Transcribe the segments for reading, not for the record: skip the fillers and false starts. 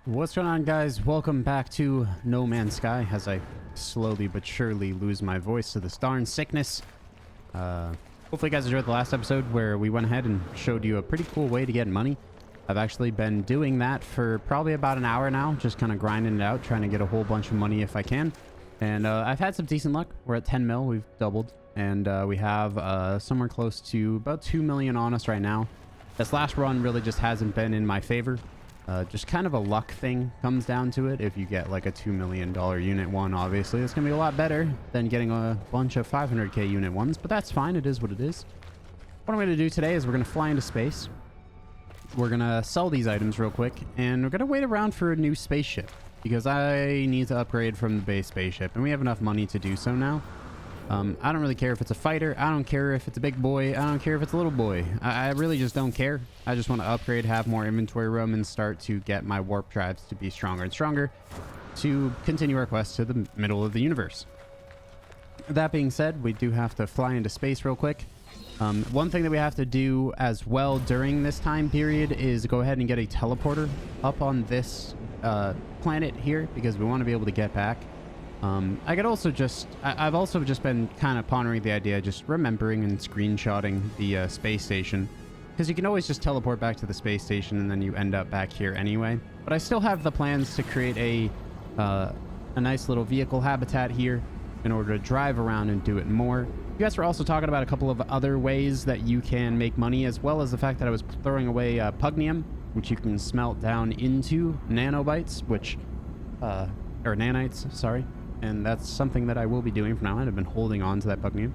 What's going on, guys? Welcome back to No Man's Sky as I slowly but surely lose my voice to this darn sickness. Hopefully you guys enjoyed the last episode where we went ahead and showed you a pretty cool way to get money. I've actually been doing that for probably about an hour now, just kind of grinding it out, trying to get a whole bunch of money if I can. And I've had some decent luck. We're at 10 mil, we've doubled, and we have somewhere close to about 2 million on us right now. This last run really just hasn't been in my favor. Just kind of a luck thing comes down to it. If you get like a $2 million unit one, obviously it's gonna be a lot better than getting a bunch of 500k unit ones, but that's fine. It is what it is. What I'm gonna do today is we're gonna fly into space. We're gonna sell these items real quick, and we're gonna wait around for a new spaceship because I need to upgrade from the base spaceship, and we have enough money to do so now. I don't really care if it's a fighter. I don't care if it's a big boy. I don't care if it's a little boy. I really just don't care. I just want to upgrade, have more inventory room, and start to get my warp drives to be stronger and stronger to continue our quest to the middle of the universe. That being said, we do have to fly into space real quick. One thing that we have to do as well during this time period is go ahead and get a teleporter up on this planet here because we want to be able to get back. I could also I've also just been kind of pondering the idea, just remembering and screenshotting the space station, because you can always just teleport back to the space station and then you end up back here anyway. But I still have the plans to create a nice little vehicle habitat here in order to drive around and do it more. You guys were also talking about a couple of other ways that you can make money, as well as the fact that I was throwing away pugnium, which you can smelt down into nanobites, which or nanites, sorry. And that's something that I will be doing from now on. I've been holding on to that pugnium.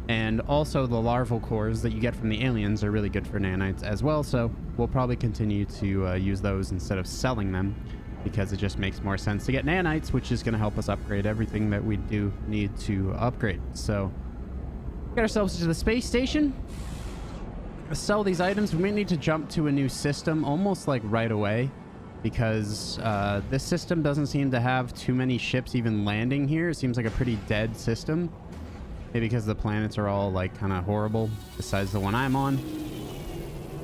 And also the larval cores that you get from the aliens are really good for nanites as well. So we'll probably continue to use those instead of selling them, because it just makes more sense to get nanites, which is going to help us upgrade everything that we do need to upgrade. So get ourselves to the space station. Sell these items. We may need to jump to a new system almost like right away, because this system doesn't seem to have too many ships even landing here. It seems like a pretty dead system. Maybe because the planets are all like kind of horrible, besides the one I'm on.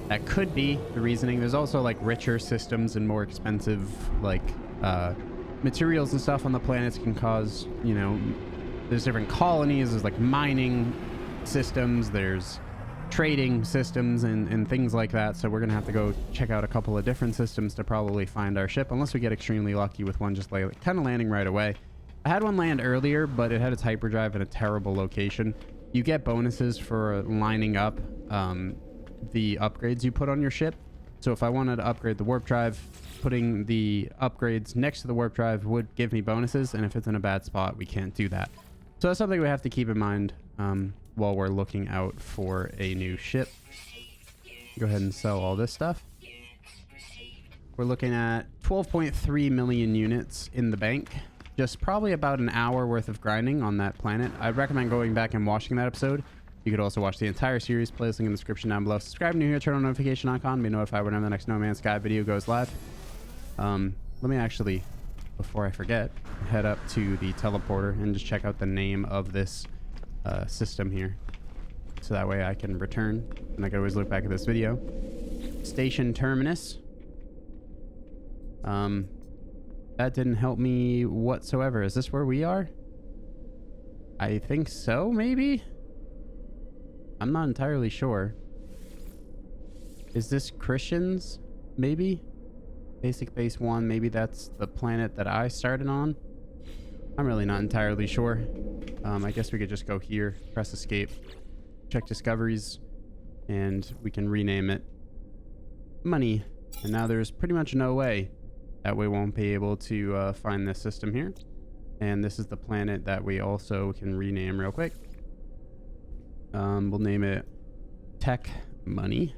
That could be the reasoning. There's also like richer systems and more expensive like materials and stuff on the planets can cause, you know, there's different colonies, there's like mining systems, there's trading systems and things like that. So we're gonna have to go check out a couple of different systems to probably find our ship, unless we get extremely lucky with one just like kind of landing right away. I had one land earlier, but it had its hyperdrive in a terrible location. You get bonuses for lining up the upgrades you put on your ship. So if I wanted to upgrade the warp drive, putting the upgrades next to the warp drive would give me bonuses, and if it's in a bad spot, we can't do that. So that's something we have to keep in mind while we're looking out for a new ship. Go ahead and sell all this stuff. We're looking at 12.3 million units in the bank. Just probably about an hour worth of grinding on that planet. I'd recommend going back and watching that episode. You could also watch the entire series. Playlist link in the description down below. Subscribe new here, turn on notification icon, be notified whenever the next No Man's Sky video goes live. Let me actually, before I forget, head up to the teleporter and just check out the name of this system here, so that way I can return and I can always look back at this video. Station terminus. That didn't help me whatsoever. Is this where we are? I think so, maybe. I'm not entirely sure. Is this Christians? Maybe. Basic base 1. Maybe that's the planet that I started on. I'm really not entirely sure. I guess we could just go here, press escape, check discoveries, and we can rename it money. And now there's pretty much no way that we won't be able to find this system here. And this is the planet that we also can rename real quick. We'll name it Tech Money.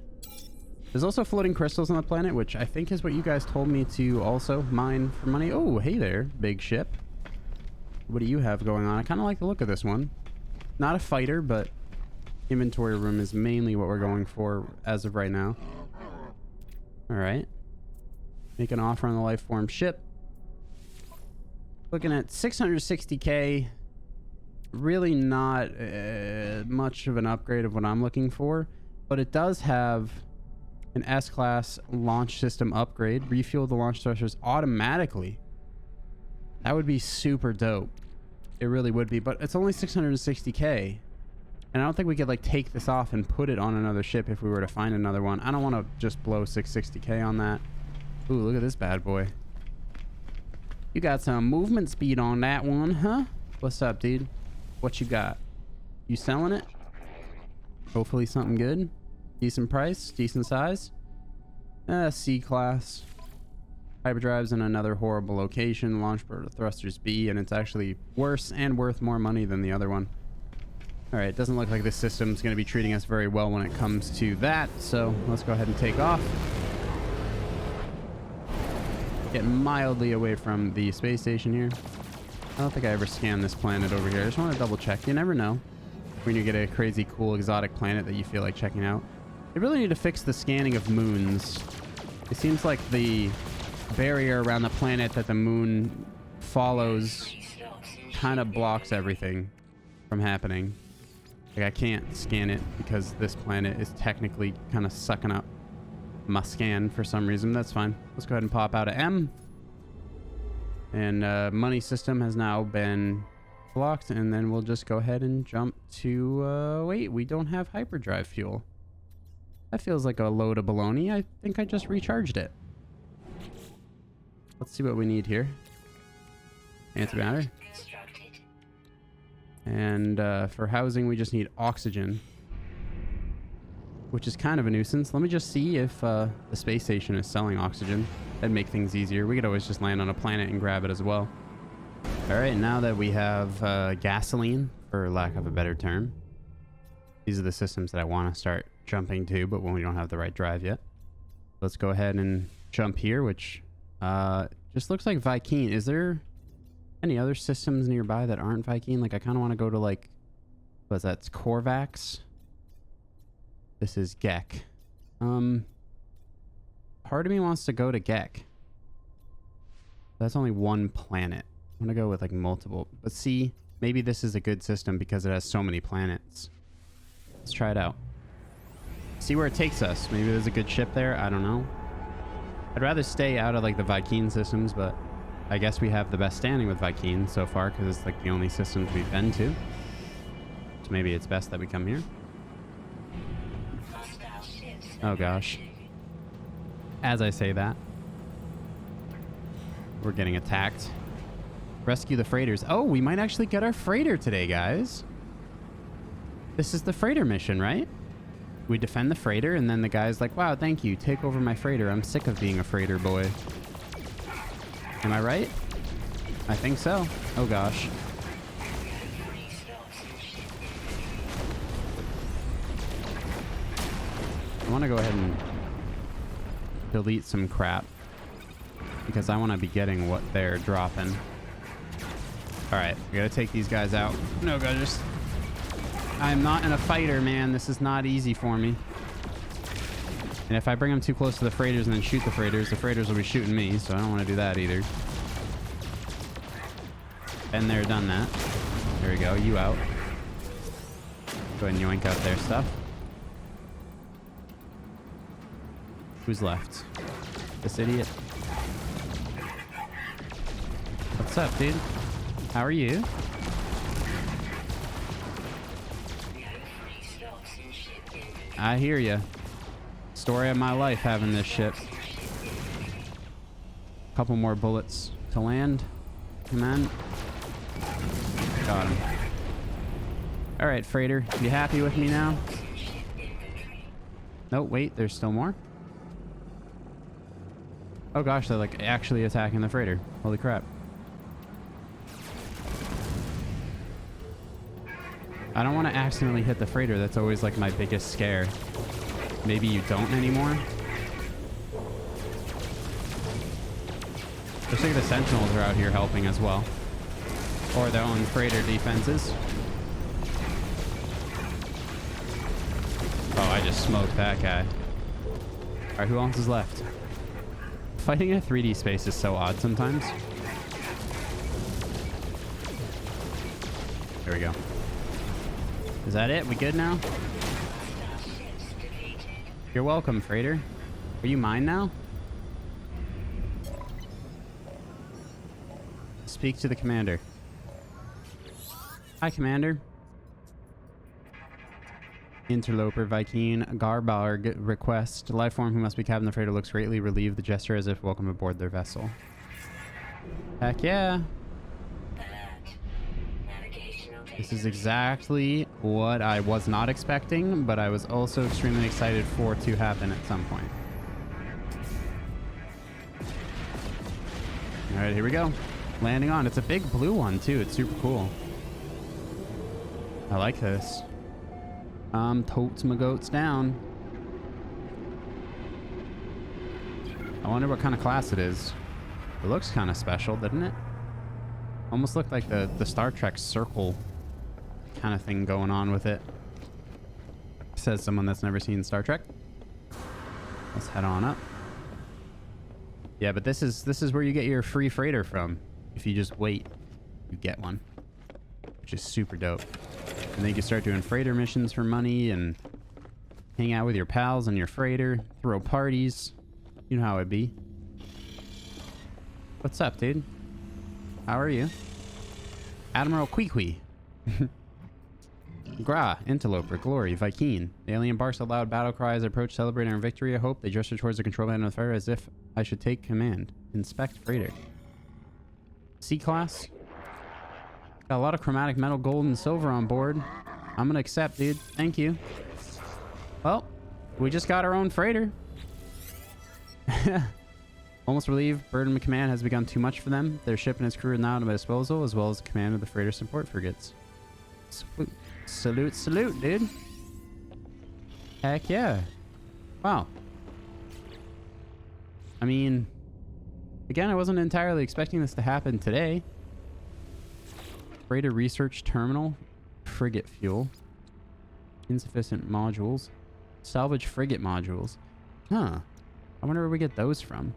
There's also floating crystals on the planet, which I think is what you guys told me to also mine for money. Oh, hey there, big ship. What do you have going on? I kind of like the look of this one. Not a fighter, but inventory room is mainly what we're going for as of right now. All right. Make an offer on the life form ship. Looking at 660k. Really not much of an upgrade of what I'm looking for, but it does have An S-class launch system upgrade. Refuel the launch thrusters automatically. That would be super dope. It really would be, but it's only 660k. And I don't think we could like take this off and put it on another ship if we were to find another one. I don't want to just blow 660k on that. Ooh, look at this bad boy. You got some movement speed on that one, huh? What's up, dude? What you got? You selling it? Hopefully something good. Decent price, decent size. C-class. Hyperdrive's in another horrible location. Launch thrusters B, and it's actually worse and worth more money than the other one. Alright, it doesn't look like this system's going to be treating us very well when it comes to that, so let's go ahead and take off. Get mildly away from the space station here. I don't think I ever scanned this planet over here. I just want to double check. You never know when you get a crazy cool exotic planet that you feel like checking out. They really need to fix the scanning of moons. It seems like the barrier around the planet that the moon follows kind of blocks everything from happening. Like, I can't scan it because this planet is technically kind of sucking up my scan for some reason. That's fine. Let's go ahead and pop out of M. And money system has now been blocked, and then we'll just go ahead and jump to wait, we don't have hyperdrive fuel. That feels like a load of baloney. I think I just recharged it. Let's see what we need here. Antimatter. And for housing, we just need oxygen, which is kind of a nuisance. Let me just see if the space station is selling oxygen. That'd make things easier. We could always just land on a planet and grab it as well. All right, now that we have gasoline, for lack of a better term, these are the systems that I want to start jumping to, but when we don't have the right drive yet. Let's go ahead and jump here, which just looks like Viking. Is there any other systems nearby that aren't Viking? Like, I kind of want to go to, like, what's that? It's Korvax. This is Gek. Part of me wants to go to Gek. That's only one planet. I'm gonna go with like multiple. But see, maybe this is a good system because it has so many planets. Let's try it out. See where it takes us. Maybe there's a good ship there. I don't know. I'd rather stay out of like the Viking systems, but I guess we have the best standing with Viking so far because it's like the only systems we've been to. So maybe it's best that we come here. Oh gosh. As I say that, we're getting attacked. Rescue the freighters. Oh, we might actually get our freighter today, guys. This is the freighter mission, right? We defend the freighter, and then the guy's like, wow, thank you. Take over my freighter. I'm sick of being a freighter boy. Am I right? I think so. Oh, gosh. I want to go ahead and delete some crap because I want to be getting what they're dropping. All right, we got to take these guys out. No, guys, I'm not in a fighter, man. This is not easy for me. And if I bring them too close to the freighters and then shoot the freighters will be shooting me, so I don't want to do that either. Been there, done that. There we go, you out. Go ahead and yoink out their stuff. Who's left? This idiot. What's up, dude? How are you? I hear ya. Story of my life having this ship. Couple more bullets to land. Come on. Got him. Alright, freighter. You happy with me now? No, wait, there's still more. Oh gosh, they're like actually attacking the freighter. Holy crap. I don't want to accidentally hit the freighter. That's always like my biggest scare. Maybe you don't anymore. Looks like the sentinels are out here helping as well. Or their own freighter defenses. Oh, I just smoked that guy. Alright, who else is left? Fighting in a 3D space is so odd sometimes. There we go. Is that it? We good now? You're welcome, freighter. Are you mine now? Speak to the commander. Hi, Commander. Interloper, Viking, Garbarg request. Lifeform who must be cabin the freighter looks greatly relieved. The gesture as if welcome aboard their vessel. Heck yeah. This is exactly what I was not expecting, but I was also extremely excited for to happen at some point. All right, here we go. Landing on. It's a big blue one, too. It's super cool. I like this. Totes my goats down. I wonder what kind of class it is. It looks kind of special, doesn't it? Almost looked like the Star Trek circle kind of thing going on with it. Says someone that's never seen Star Trek. Let's head on up. Yeah, but this is where you get your free freighter from. If you just wait, you get one, which is super dope. And then you can start doing freighter missions for money and hang out with your pals on your freighter, throw parties. You know how it be. What's up, dude? How are you? Admiral Queequee. Gra, Interloper, Glory, Viking. The alien barks out loud battle cries approach celebrating our victory. I hope they gesture towards the control panel of the freighter as if I should take command. Inspect freighter. C-class. Got a lot of chromatic metal, gold, and silver on board. I'm gonna accept, dude. Thank you. Well, we just got our own freighter. Almost relieved. Burden of command has become too much for them. Their ship and its crew are now at my disposal, as well as the command of the freighter support frigates. Salute, salute, dude. Heck yeah. Wow. I mean, again, I wasn't entirely expecting this to happen today. Freighter research terminal. Frigate fuel. Insufficient modules. Salvage frigate modules. Huh. I wonder where we get those from.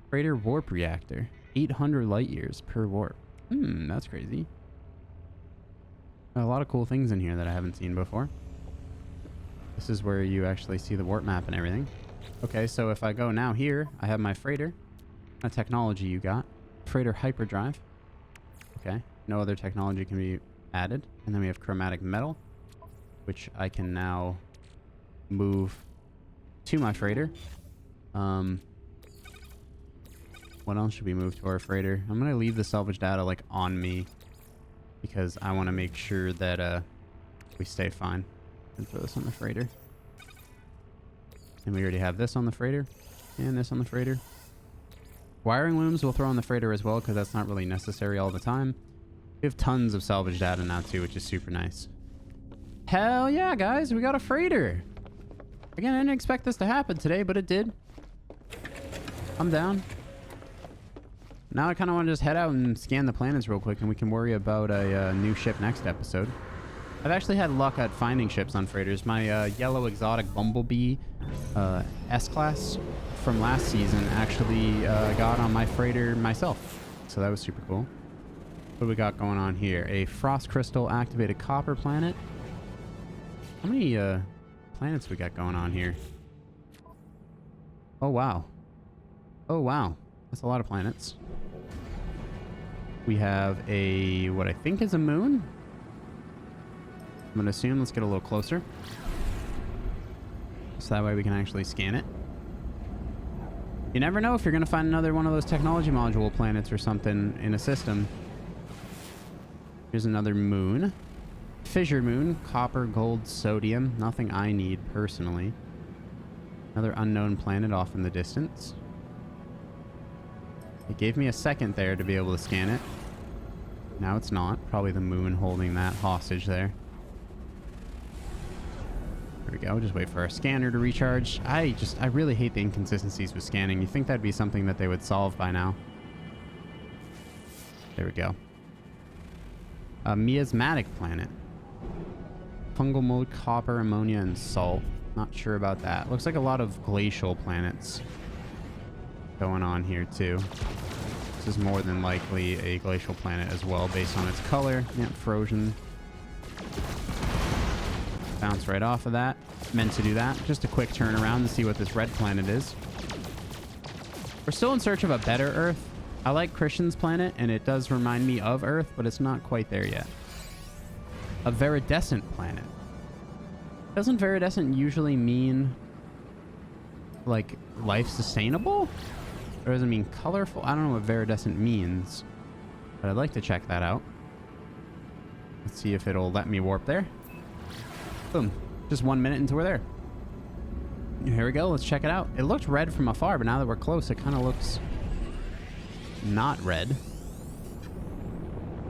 Freighter warp reactor. 800 light years per warp. That's crazy. A lot of cool things in here that I haven't seen before. This is where you actually see the warp map and everything. Okay, so if I go now here, I have my freighter. What technology you got? Freighter hyperdrive. Okay, no other technology can be added. And then we have chromatic metal, which I can now move to my freighter. What else should we move to our freighter? I'm going to leave the salvage data like on me because I want to make sure that we stay fine. And throw this on the freighter. And we already have this on the freighter and this on the freighter. Wiring looms we'll throw on the freighter as well because that's not really necessary all the time. We have tons of salvage data now too, which is super nice. Hell yeah, guys, we got a freighter. Again, I didn't expect this to happen today, but it did. I'm down. Now I kind of want to just head out and scan the planets real quick and we can worry about a new ship next episode. I've actually had luck at finding ships on freighters. My yellow exotic bumblebee S-class from last season actually got on my freighter myself. So that was super cool. What do we got going on here? A frost crystal activated copper planet. How many planets we got going on here? Oh, wow. Oh, wow. That's a lot of planets. We have a, what I think is a moon. I'm going to assume. Let's get a little closer. So that way we can actually scan it. You never know if you're going to find another one of those technology module planets or something in a system. Here's another moon. Fissure moon. Copper, gold, sodium. Nothing I need personally. Another unknown planet off in the distance. It gave me a second there to be able to scan it. Now it's not. Probably the moon holding that hostage there. There we go. Just wait for our scanner to recharge. I really hate the inconsistencies with scanning. You think that'd be something that they would solve by now. There we go. A miasmatic planet. Fungal mode, copper, ammonia, and salt. Not sure about that. Looks like a lot of glacial planets going on here too. This is more than likely a glacial planet as well based on its color. Yeah, frozen. Bounce right off of that. Meant to do that. Just a quick turnaround to see what this red planet is. We're still in search of a better Earth. I like Christian's planet, and it does remind me of Earth, but it's not quite there yet. A viridescent planet. Doesn't viridescent usually mean, like, life sustainable? Or does it mean colorful? I don't know what viridescent means, but I'd like to check that out. Let's see if it'll let me warp there. Boom. Just 1 minute until we're there. Here we go. Let's check it out. It looked red from afar, but now that we're close, it kind of looks not red.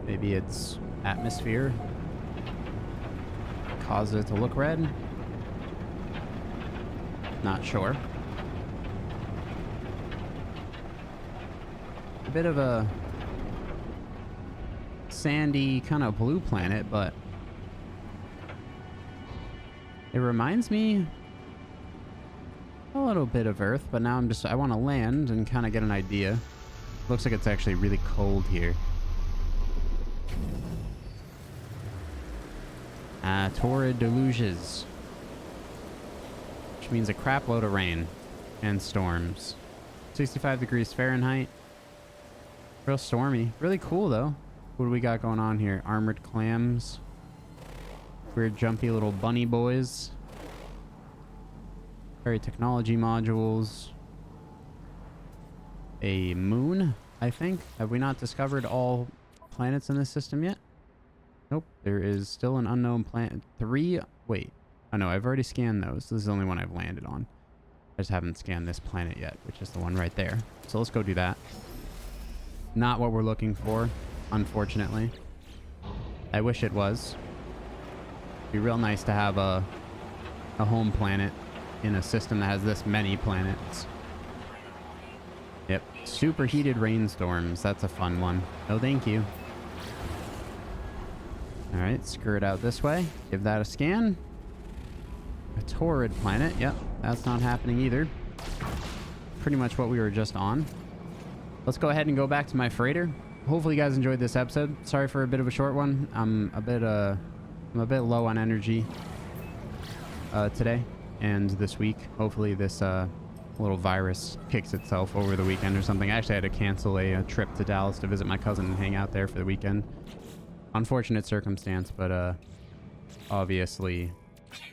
Maybe it's atmosphere causes it to look red. Not sure. A bit of a sandy kind of blue planet, but it reminds me a little bit of Earth, but now I want to land and kind of get an idea. Looks like it's actually really cold here. Torrid deluges, which means a crap load of rain and storms. 65 degrees Fahrenheit. Real stormy. Really cool though. What do we got going on here? Armored clams. Weird jumpy little bunny boys. Very technology modules. A moon, I think. Have we not discovered all planets in this system yet? Nope. There is still an unknown planet. 3. Wait. Oh no, I've already scanned those. This is the only one I've landed on. I just haven't scanned this planet yet, which is the one right there. So let's go do that. Not what we're looking for, unfortunately. I wish it was. It'd be real nice to have a home planet in a system that has this many planets. Yep. Superheated rainstorms. That's a fun one. No, thank you. Alright, skirt out this way. Give that a scan. A torrid planet. Yep, that's not happening either. Pretty much what we were just on. Let's go ahead and go back to my freighter. Hopefully you guys enjoyed this episode. Sorry for a bit of a short one. I'm a bit low on energy today and this week. Hopefully this little virus kicks itself over the weekend or something. I actually had to cancel a trip to Dallas to visit my cousin and hang out there for the weekend. Unfortunate circumstance, but obviously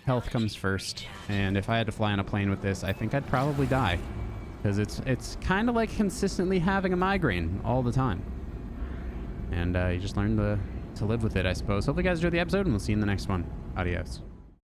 health comes first. And if I had to fly on a plane with this, I think I'd probably die. Because it's kind of like consistently having a migraine all the time. And you just learn to live with it, I suppose. Hopefully you guys enjoyed the episode, and we'll see you in the next one. Adios.